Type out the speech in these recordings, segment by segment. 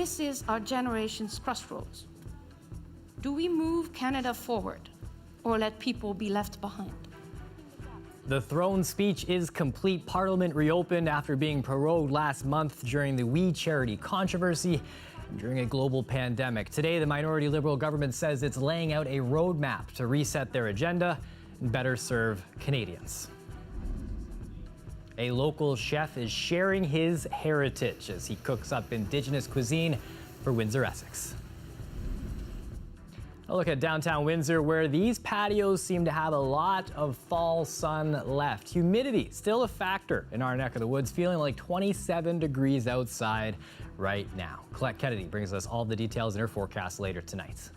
this is our generation's crossroads. Do we move Canada forward or let people be left behind? The throne speech is complete. Parliament reopened after being prorogued last month during the We Charity controversy and during a global pandemic. Today, the minority Liberal government says it's laying out a roadmap to reset their agenda and better serve Canadians. A local chef is sharing his heritage as he cooks up Indigenous cuisine for Windsor-Essex. A look at downtown Windsor, where these patios seem to have a lot of fall sun left. Humidity still a factor in our neck of the woods, feeling like 27 degrees outside right now. Colette Kennedy brings us all the details in her forecast later tonight.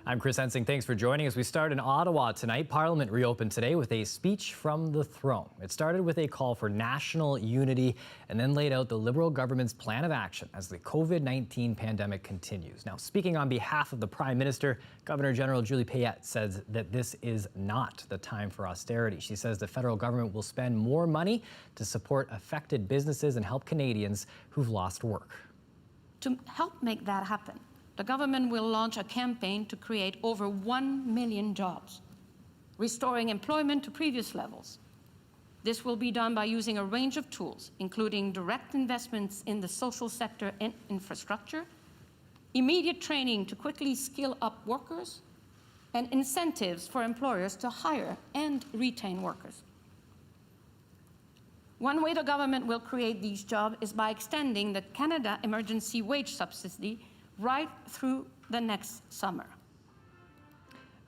I'm Chris Hensing. Thanks for joining us. We start in Ottawa tonight. Parliament reopened today with a speech from the throne. It started with a call for national unity and then laid out the Liberal government's plan of action as the COVID-19 pandemic continues. Now, speaking on behalf of the Prime Minister, Governor General Julie Payette says that this is not the time for austerity. She says the federal government will spend more money to support affected businesses and help Canadians who've lost work. To help make that happen, the government will launch a campaign to create over 1 million jobs, restoring employment to previous levels. This will be done by using a range of tools, including direct investments in the social sector and infrastructure, immediate training to quickly skill up workers, and incentives for employers to hire and retain workers. One way the government will create these jobs is by extending the Canada Emergency Wage Subsidy right through the next summer.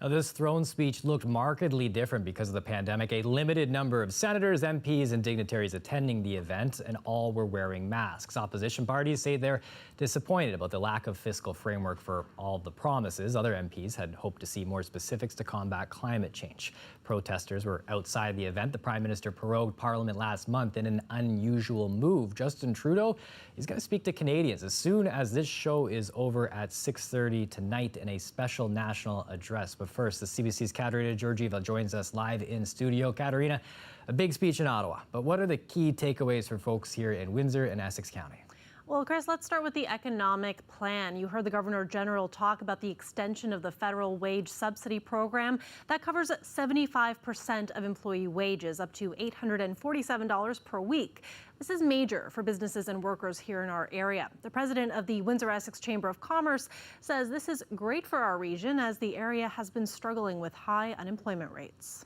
Now, this throne speech looked markedly different because of the pandemic. A limited number of senators, MPs, and dignitaries attending the event, and all were wearing masks. Opposition parties say they're disappointed about the lack of fiscal framework for all the promises. Other MPs had hoped to see more specifics to combat climate change. Protesters were outside the event. The Prime Minister prorogued Parliament last month in an unusual move. Justin Trudeau is going to speak to Canadians as soon as this show is over at 6:30 tonight in a special national address. But first, the CBC's Katerina Georgieva joins us live in studio. Katerina, a big speech in Ottawa, but what are the key takeaways for folks here in Windsor and Essex County? Well, Chris, let's start with the economic plan. You heard the Governor General talk about the extension of the federal wage subsidy program. That covers 75% of employee wages, up to $847 per week. This is major for businesses and workers here in our area. The president of the Windsor-Essex Chamber of Commerce says this is great for our region as the area has been struggling with high unemployment rates.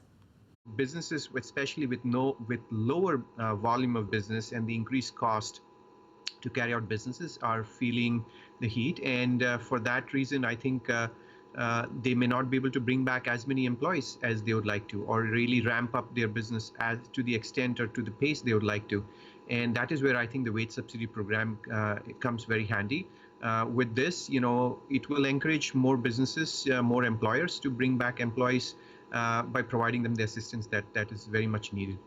Businesses, especially with lower volume of business and the increased cost to carry out businesses, are feeling the heat, and for that reason I think they may not be able to bring back as many employees as they would like to, or really ramp up their business as to the extent or to the pace they would like to. And that is where I think the wage subsidy program comes very handy. With this, it will encourage more businesses, more employers to bring back employees by providing them the assistance that is very much needed.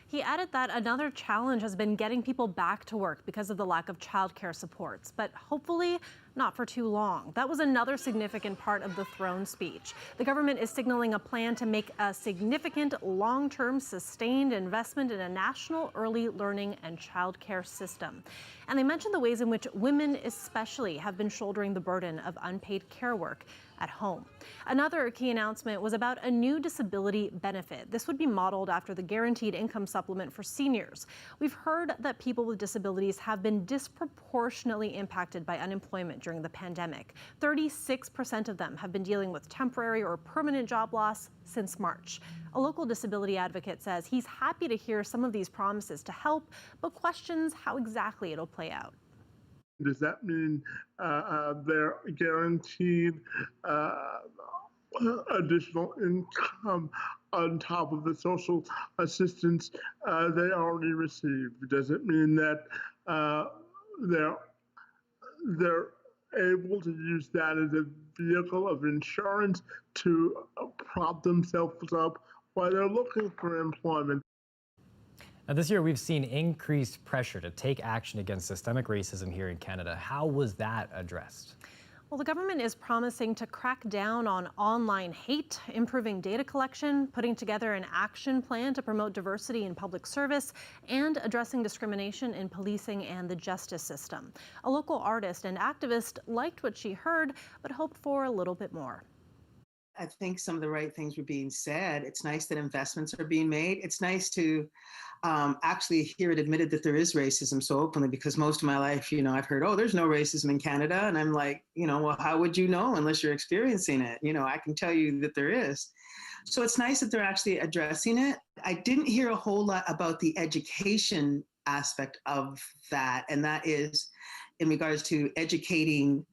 He added that another challenge has been getting people back to work because of the lack of childcare supports, but hopefully not for too long. That was another significant part of the throne speech. The government is signaling a plan to make a significant long-term sustained investment in a national early learning and childcare system. And they mentioned the ways in which women especially have been shouldering the burden of unpaid care work at home. Another key announcement was about a new disability benefit. This would be modeled after the guaranteed income supplement for seniors. We've heard that people with disabilities have been disproportionately impacted by unemployment during the pandemic. 36% of them have been dealing with temporary or permanent job loss since March. A local disability advocate says he's happy to hear some of these promises to help, but questions how exactly it'll play out. Does that mean they're guaranteed additional income on top of the social assistance they already receive? Does it mean that they're able to use that as a vehicle of insurance to prop themselves up while they're looking for employment? Now, this year, we've seen increased pressure to take action against systemic racism here in Canada. How was that addressed? Well, the government is promising to crack down on online hate, improving data collection, putting together an action plan to promote diversity in public service, and addressing discrimination in policing and the justice system. A local artist and activist liked what she heard, but hoped for a little bit more. I think some of the right things were being said. It's nice that investments are being made. It's nice to actually hear it admitted that there is racism so openly, because most of my life, I've heard, oh, there's no racism in Canada. And I'm like, well, how would you know unless you're experiencing it? I can tell you that there is. So it's nice that they're actually addressing it. I didn't hear a whole lot about the education aspect of that. And that is in regards to educating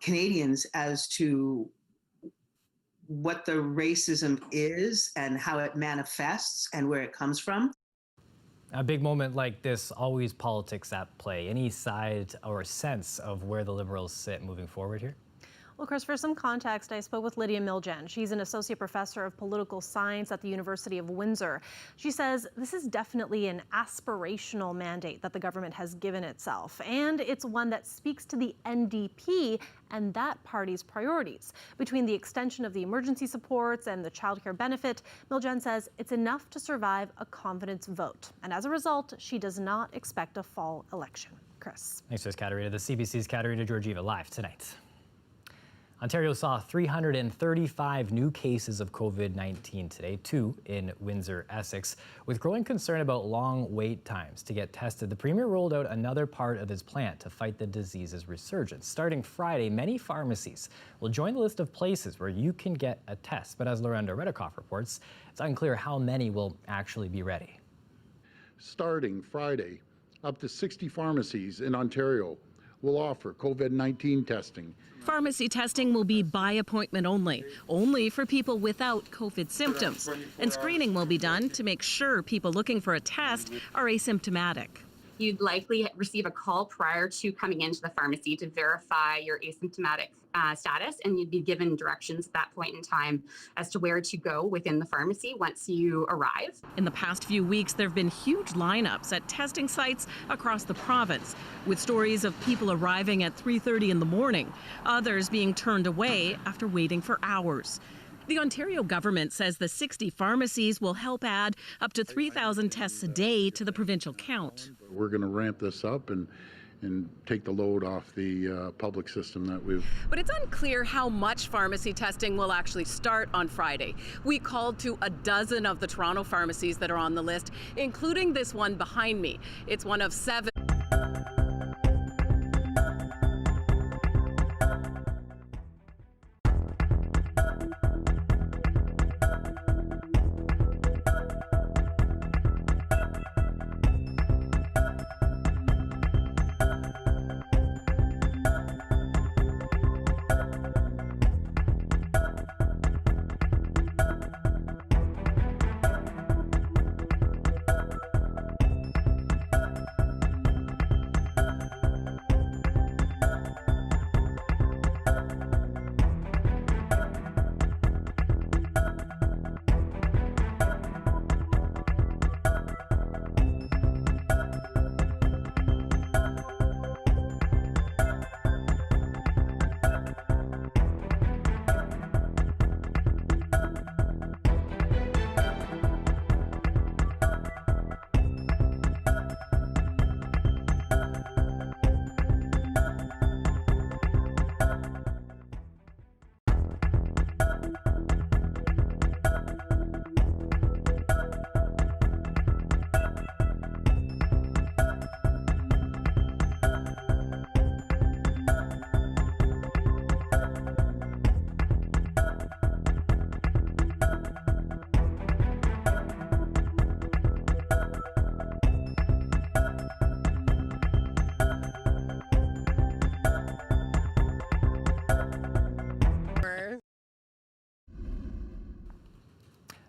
Canadians as to what the racism is and how it manifests and where it comes from. A big moment like this, always politics at play. Any side or sense of where the Liberals sit moving forward here? Well, Chris, for some context, I spoke with Lydia Miljan. She's an associate professor of political science at the University of Windsor. She says this is definitely an aspirational mandate that the government has given itself, and it's one that speaks to the NDP and that party's priorities. Between the extension of the emergency supports and the childcare benefit, Miljan says it's enough to survive a confidence vote. And as a result, she does not expect a fall election. Chris. Thanks, Katerina. The CBC's Katerina Georgieva live tonight. Ontario saw 335 new cases of COVID-19 today, 2 in Windsor-Essex. With growing concern about long wait times to get tested, the Premier rolled out another part of his plan to fight the disease's resurgence. Starting Friday, many pharmacies will join the list of places where you can get a test. But as Lorenda Redikoff reports, it's unclear how many will actually be ready. Starting Friday, up to 60 pharmacies in Ontario will offer COVID-19 testing. Pharmacy testing will be by appointment only for people without COVID symptoms. And screening will be done to make sure people looking for a test are asymptomatic. You'd likely receive a call prior to coming into the pharmacy to verify your asymptomatic status, and you'd be given directions at that point in time as to where to go within the pharmacy once you arrive. In the past few weeks, there have been huge lineups at testing sites across the province, with stories of people arriving at 3:30 in the morning, others being turned away after waiting for hours. The Ontario government says the 60 pharmacies will help add up to 3,000 tests a day to the provincial count. We're going to ramp this up and take the load off the public system that we've. But it's unclear how much pharmacy testing will actually start on Friday. We called to a dozen of the Toronto pharmacies that are on the list, including this one behind me. It's one of 7.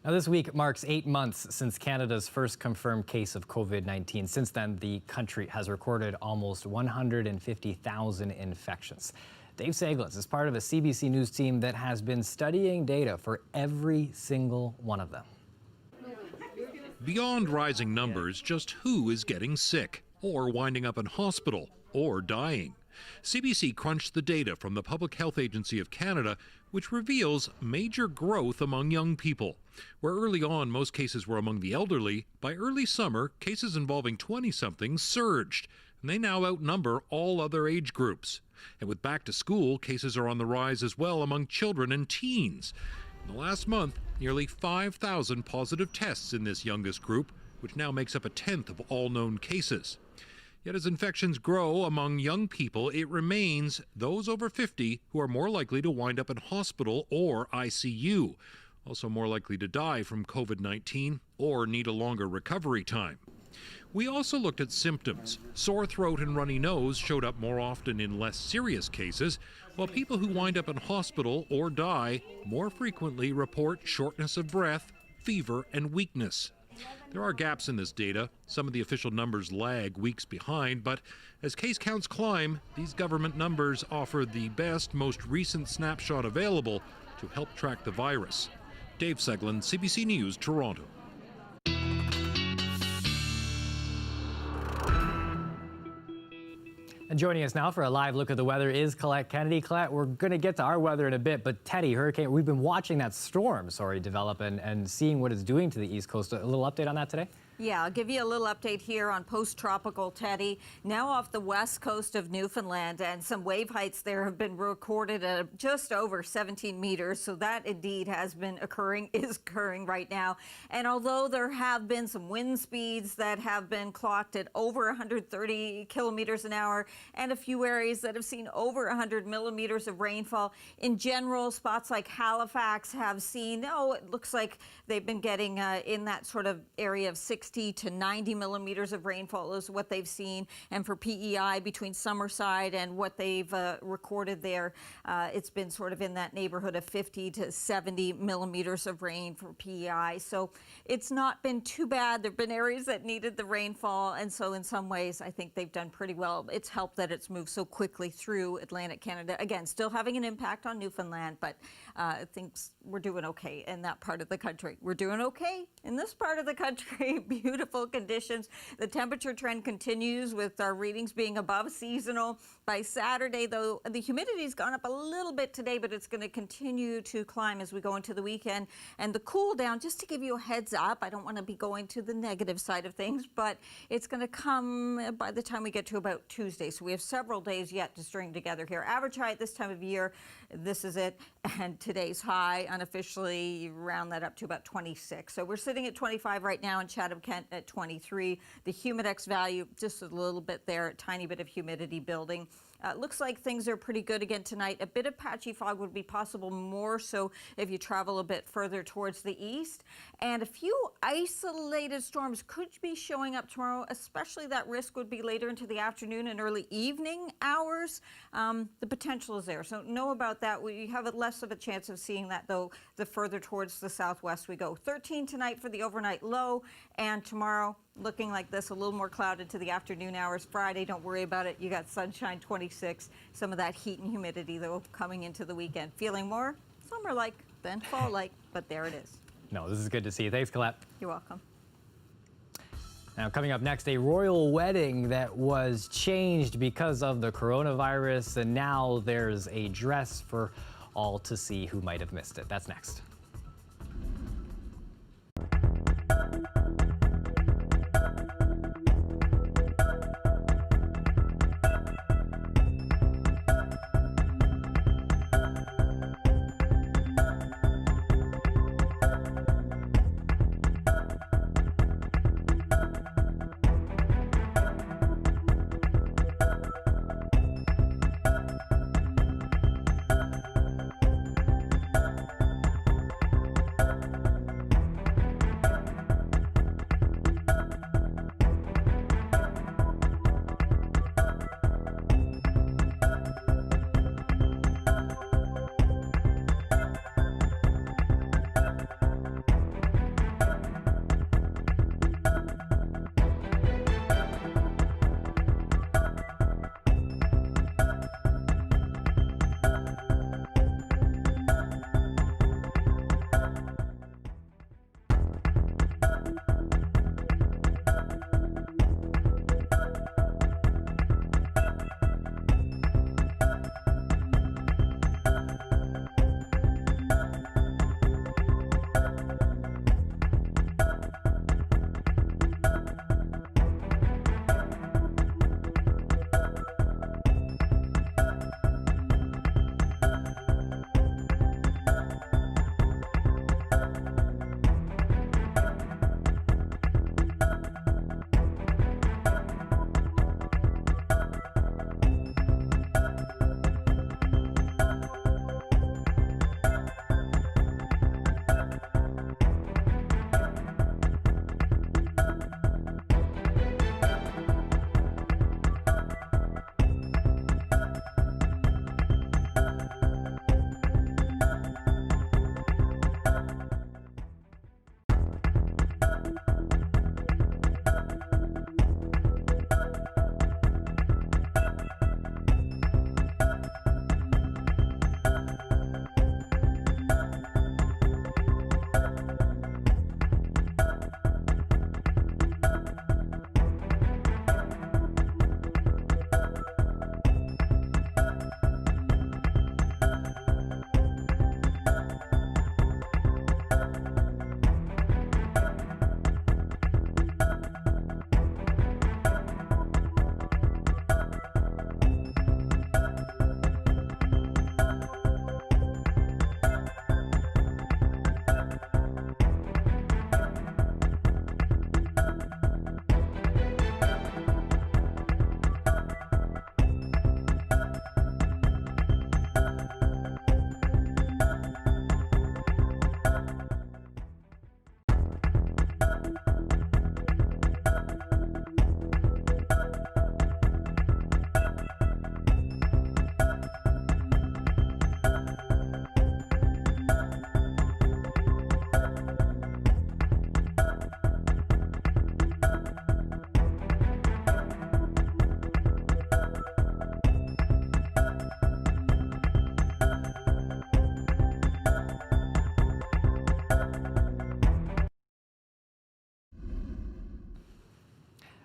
Now, this week marks 8 months since Canada's first confirmed case of COVID-19. Since then, the country has recorded almost 150,000 infections. Dave Seglitz is part of a CBC News team that has been studying data for every single one of them. Beyond rising numbers, just who is getting sick or winding up in hospital or dying? CBC crunched the data from the Public Health Agency of Canada, which reveals major growth among young people. Where early on most cases were among the elderly, by early summer, cases involving 20-somethings surged, and they now outnumber all other age groups. And with back to school, cases are on the rise as well among children and teens. In the last month, nearly 5,000 positive tests in this youngest group, which now makes up a tenth of all known cases. Yet as infections grow among young people, it remains those over 50 who are more likely to wind up in hospital or ICU, also more likely to die from COVID-19 or need a longer recovery time. We also looked at symptoms. Sore throat and runny nose showed up more often in less serious cases, while people who wind up in hospital or die more frequently report shortness of breath, fever, and weakness. There are gaps in this data. Some of the official numbers lag weeks behind, but as case counts climb, these government numbers offer the best, most recent snapshot available to help track the virus. Dave Seglin, CBC News, Toronto. And joining us now for a live look at the weather is Colette Kennedy. Colette, we're going to get to our weather in a bit, but Teddy, hurricane, we've been watching that storm, develop and seeing what it's doing to the East Coast. A little update on that today? Yeah, I'll give you a little update here on post-tropical Teddy. Now off the west coast of Newfoundland, and some wave heights there have been recorded at just over 17 meters. So that indeed has been is occurring right now. And although there have been some wind speeds that have been clocked at over 130 kilometers an hour, and a few areas that have seen over 100 millimeters of rainfall, in general, spots like Halifax have seen, it looks like they've been getting in that sort of area of 60 to 90 millimeters of rainfall is what they've seen. And for PEI, between Summerside and what they've recorded there, it's been sort of in that neighborhood of 50 to 70 millimeters of rain for PEI. So it's not been too bad. There have been areas that needed the rainfall, and so in some ways I think they've done pretty well. It's helped that it's moved so quickly through Atlantic Canada. Again, still having an impact on Newfoundland, but I think we're doing okay in that part of the country. We're doing okay in this part of the country. Beautiful conditions. The temperature trend continues with our readings being above seasonal. By Saturday, though, the humidity's gone up a little bit today, but it's going to continue to climb as we go into the weekend. And the cool down, just to give you a heads up, I don't want to be going to the negative side of things, but it's going to come by the time we get to about Tuesday. So we have several days yet to string together here. Average high at this time of year, this is it. And today's high, unofficially, round that up to about 26. So we're sitting at 25 right now in Chatham-Kent at 23. The humidex value, just a little bit there, a tiny bit of humidity building. Looks like things are pretty good again tonight. A bit of patchy fog would be possible, more so if you travel a bit further towards the east. And a few isolated storms could be showing up tomorrow, especially that risk would be later into the afternoon and early evening hours. The potential is there, so know about that. We have less of a chance of seeing that, though, the further towards the southwest we go. 13 tonight for the overnight low, and tomorrow looking like this, a little more clouded to the afternoon hours. Friday, don't worry about it. You got sunshine, 26. Some of that heat and humidity, though, coming into the weekend. Feeling more summer-like than fall-like, but there it is. No, this is good to see. Thanks, Colette. You're welcome. Now, coming up next, a royal wedding that was changed because of the coronavirus, and now there's a dress for all to see who might have missed it. That's next.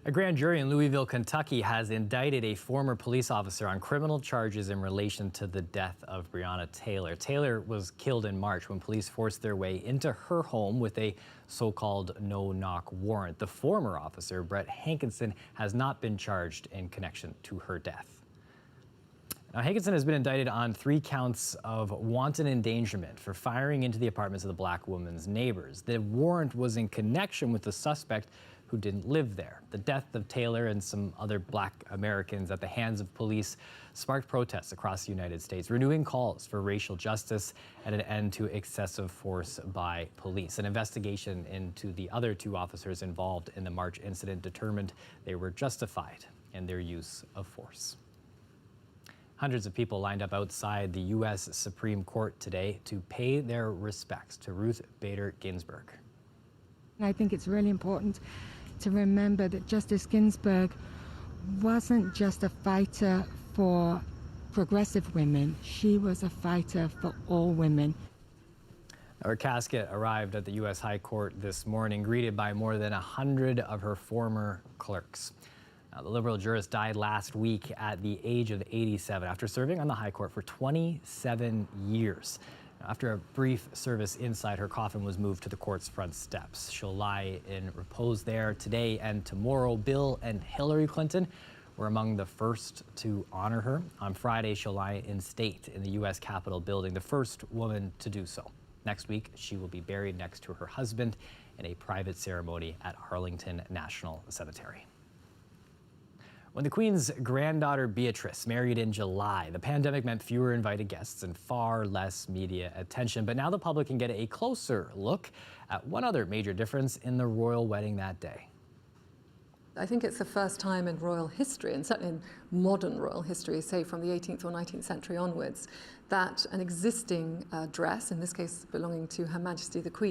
A grand jury in Louisville, Kentucky has indicted a former police officer on criminal charges in relation to the death of Breonna Taylor. Taylor was killed in March when police forced their way into her home with a so-called no-knock warrant. The former officer, Brett Hankinson, has not been charged in connection to her death. Now, Hankinson has been indicted on 3 counts of wanton endangerment for firing into the apartments of the black woman's neighbors. The warrant was in connection with the suspect who didn't live there. The death of Taylor and some other black Americans at the hands of police sparked protests across the United States, renewing calls for racial justice and an end to excessive force by police. An investigation into the other 2 officers involved in the March incident determined they were justified in their use of force. Hundreds of people lined up outside the U.S. Supreme Court today to pay their respects to Ruth Bader Ginsburg. I think it's really important to remember that Justice Ginsburg wasn't just a fighter for progressive women. She was a fighter for all women. Her casket arrived at the U.S. High Court this morning, greeted by more than 100 of her former clerks. Now, the liberal jurist died last week at the age of 87 after serving on the High Court for 27 years. After a brief service inside, her coffin was moved to the court's front steps. She'll lie in repose there today and tomorrow. Bill and Hillary Clinton were among the first to honor her. On Friday, she'll lie in state in the U.S. Capitol building, the first woman to do so. Next week, she will be buried next to her husband in a private ceremony at Arlington National Cemetery. When the Queen's granddaughter Beatrice married in July, the pandemic meant fewer invited guests and far less media attention. But now the public can get a closer look at one other major difference in the royal wedding that day. I think it's the first time in royal history, and certainly in modern royal history, say from the 18th or 19th century onwards, that an existing dress, in this case belonging to Her Majesty the Queen,